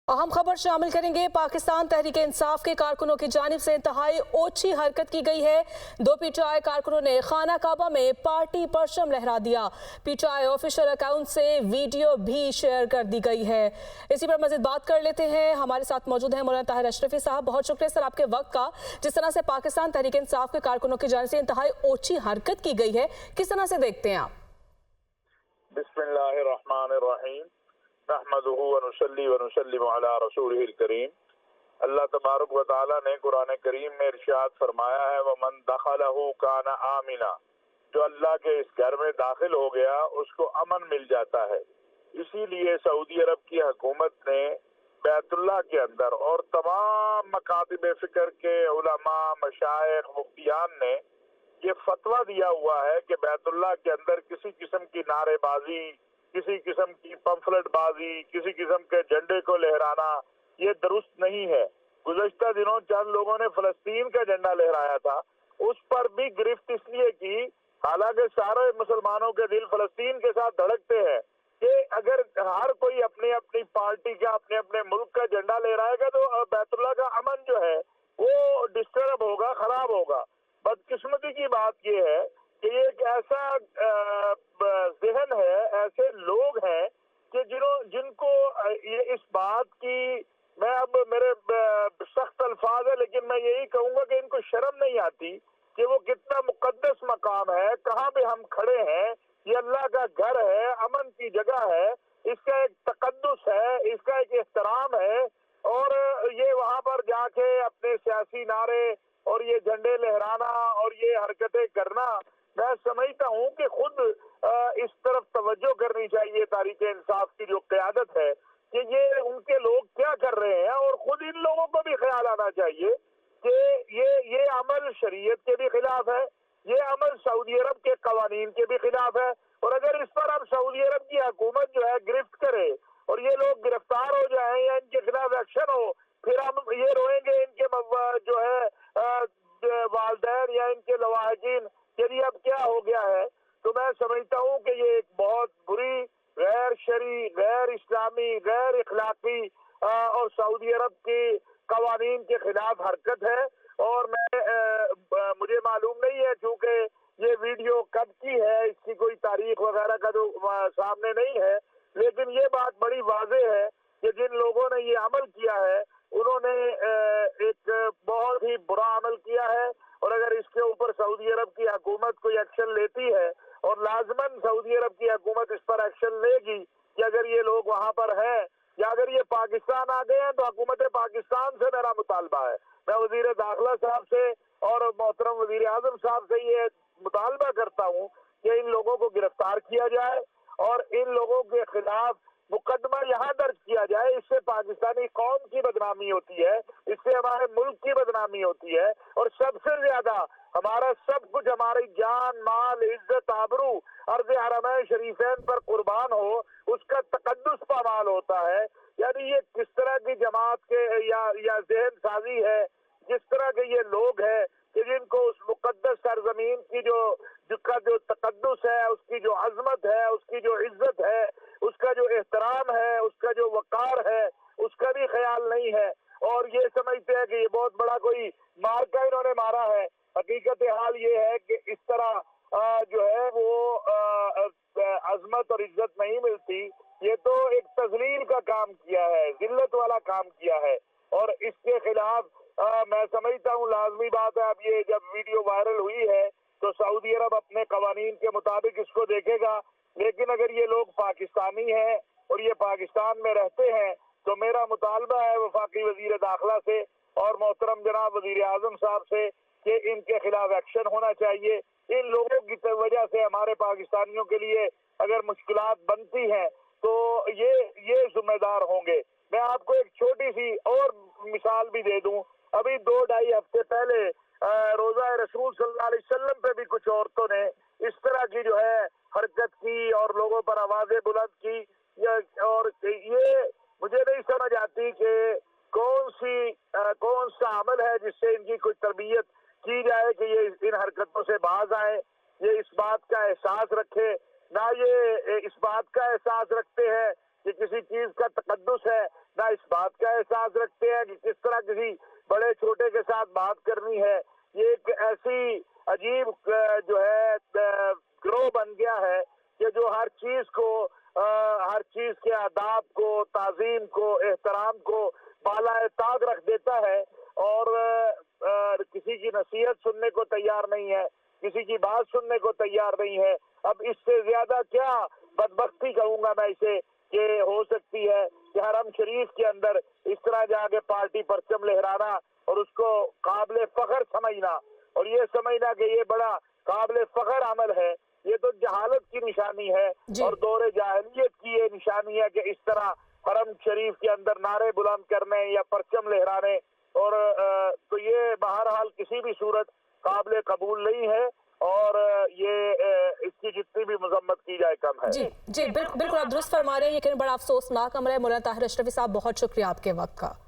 अहम खबर शामिल करेंगे। पाकिस्तान तहरीक इंसाफ के कारकुनों की जानिब से इंतहाई ओछी हरकत की गई है। दो पीटीआई कारकुनों ने खाना काबा में पार्टी परचम लहरा दिया। पीटीआई ऑफिशियल अकाउंट से वीडियो भी शेयर कर दी गई है। इसी पर मजीद बात कर लेते हैं। हमारे साथ मौजूद हैं मौलाना ताहिर अशरफी साहब। बहुत शुक्रिया सर आपके वक्त का। जिस तरह से पाकिस्तान तहरीक इंसाफ के कारकुनों की जानिब से इंतहाई ओछी हरकत की गई है, किस तरह से देखते हैं आप? बिस्मिल्लाहिर्रहमानिर्रहीम नहमदुहु व नुसल्ली व नुसल्लिमु अला रसूलिहिल करीम। अल्लाह तबारक व तआला ने कुरान करीम में इरशाद फरमाया है, वमन दखलहु कान आमिना, जो अल्लाह के इस घर में दाखिल हो गया उसको अमन मिल जाता है। इसीलिए सऊदी अरब की हुकूमत ने बैतुल्लाह के अंदर और तमाम मकातिब फिक्र के उलमा, मशाइख, मुफ्तियान ने ये फतवा दिया हुआ है कि बैतुल्लाह के अंदर किसी किस्म की नारेबाजी, किसी किस्म की पंफलेट बाजी, किसी किस्म के झंडे को लहराना ये दुरुस्त नहीं है। गुज़श्ता दिनों चंद लोगों ने फलस्तीन का झंडा लहराया था, उस पर भी गिरफ्त इसलिए की, हालांकि सारे मुसलमानों के दिल फलस्तीन के साथ धड़कते हैं कि अगर हर कोई अपनी अपनी पार्टी का, अपने अपने मुल्क का झंडा लहराएगा तो बैतुल्लाह का अमन जो है वो डिस्टर्ब होगा, खराब होगा। बदकिस्मती की बात यह है कि ये एक ऐसा जहन है, ऐसे लोग हैं कि जिनको ये इस बात की, मैं अब मेरे सख्त अल्फाज है लेकिन मैं यही कहूंगा कि इनको शर्म नहीं आती कि वो कितना मुकद्दस मकाम है, कहाँ पे हम खड़े हैं, ये अल्लाह का घर है, अमन की जगह है, इसका एक तकद्दुस है, इसका एक एहतराम है, और ये वहां पर जाके अपने सियासी नारे और ये झंडे लहराना और ये हरकतें करना, मैं समझता हूँ कि खुद इस तरफ तवज्जो करनी चाहिए तारीख इंसाफ की जो क़यादत है कि ये उनके लोग क्या कर रहे हैं, और खुद इन लोगों को भी ख्याल आना चाहिए कि ये अमल शरीयत के भी खिलाफ है, ये अमल सऊदी अरब के कवानीन के भी खिलाफ है। और अगर इस पर अब सऊदी अरब की हुकूमत जो है गिरफ्त करे और ये लोग गिरफ्तार हो जाएं या इनके खिलाफ एक्शन हो, फिर हम ये रोएंगे इनके जो है वालदैन या इनके लवाहिकीन के लिए अब क्या हो गया है। तो मैं समझता हूँ कि ये एक बहुत बुरी, गैर शरी, गैर इस्लामी, गैर इखलाकी और सऊदी अरब की कवानीन के खिलाफ हरकत है। और मुझे मालूम नहीं है, चूंकि ये वीडियो कब की है, इसकी कोई तारीख वगैरह का तो सामने नहीं है, लेकिन ये बात बड़ी वाज़ेह है कि जिन लोगों ने ये अमल किया है उन्होंने एक बहुत ही बुरा अमल किया है। और अगर इसके ऊपर सऊदी अरब की हुकूमत कोई एक्शन लेती है, और लाजमन सऊदी अरब की हुकूमत इस पर एक्शन लेगी कि अगर ये लोग वहां पर हैं या अगर ये पाकिस्तान आ गए हैं, तो हुकूमत पाकिस्तान से मेरा मुतालबा है, मैं वजीर दाखिला साहब से और मोहतरम वजीर आजम साहब से ये मुतालबा करता हूँ कि इन लोगों को गिरफ्तार किया जाए और इन लोगों के खिलाफ मुकदमा यहाँ दर्ज किया जाए। इससे पाकिस्तानी कौम की बदनामी होती है, इससे हमारे मुल्क की बदनामी होती है, और सबसे ज्यादा हमारा सब कुछ, हमारी जान, माल, इज्जत, आबरू अर्ज़ हरमैन शरीफैन पर कुर्बान हो, उसका तकद्दुस पामाल होता है। यानी ये किस तरह की जमात के या जहन साजी है, जिस तरह के ये लोग हैं कि जिनको उस मुकद्दस सरजमीन की जिसका जो तकद्दुस है, उसकी जो अजमत है, उसकी जो इज्जत है, उसका जो एहतराम है, उसका जो वकार है, उसका भी ख्याल नहीं है, और ये समझते हैं कि ये बहुत बड़ा कोई मार्का इन्होंने मारा है। हकीकत हाल ये है कि इस तरह जो है वो अजमत और इज्जत नहीं मिलती। ये तो एक तजलील का काम किया है, जिल्लत वाला काम किया है, और इसके खिलाफ मैं समझता हूँ लाजमी बात है। अब ये जब वीडियो वायरल हुई है तो सऊदी अरब अपने कवानीन के मुताबिक इसको देखेगा, लेकिन अगर ये लोग पाकिस्तानी हैं और ये पाकिस्तान में रहते हैं तो मेरा मुतालबा है वफाकी वजीर दाखिला से और मोहतरम जनाब वजीर आजम साहब से कि इनके खिलाफ एक्शन होना चाहिए। इन लोगों की वजह से हमारे पाकिस्तानियों के लिए अगर मुश्किलात बनती हैं तो ये जिम्मेदार होंगे। मैं आपको एक छोटी सी और मिसाल भी दे दूं। अभी 2-2.5 हफ्ते पहले रोजा रसूल सल्लल्लाहु अलैहि वसल्लम पे भी कुछ औरतों ने इस तरह की जो है हरकत की और लोगों पर आवाजें बुलंद की, और ये मुझे नहीं समझ आती कि कौन सा अमल है जिससे इनकी कोई तरबियत की जाए कि ये इन हरकतों से बाज आए, ये इस बात का एहसास रखे। ना ये इस बात का एहसास रखते हैं कि किसी चीज का तकद्दुस है, ना इस बात تعظیم کو، احترام کو بالائے طاق رکھ دیتا ہے اور کسی کی نصیحت سننے کو تیار نہیں ہے، کسی کی بات سننے کو تیار نہیں ہے. اب اس سے زیادہ کیا بدبختی کہوں گا میں اسے کہ ہو سکتی ہے کہ حرم شریف کے اندر اس طرح جا کے پارٹی پرچم لہرانا اور اس کو قابل فخر سمجھنا اور یہ سمجھنا کہ یہ بڑا قابل فخر عمل ہے، یہ تو جہالت کی نشانی ہے اور دور جاہلیت کی یہ نشانی ہے کہ اس طرح حرم شریف کے اندر نعرے بلند کرنے یا پرچم لہرانے، اور تو یہ بہرحال کسی بھی صورت قابل قبول نہیں ہے اور یہ اس کی جتنی بھی مذمت کی جائے کم ہے. جی بالکل آپ درست فرما رہے ہیں، لیکن بڑا افسوسناک امر ہے. مولانا طاہر اشرفی صاحب، بہت شکریہ آپ کے وقت کا.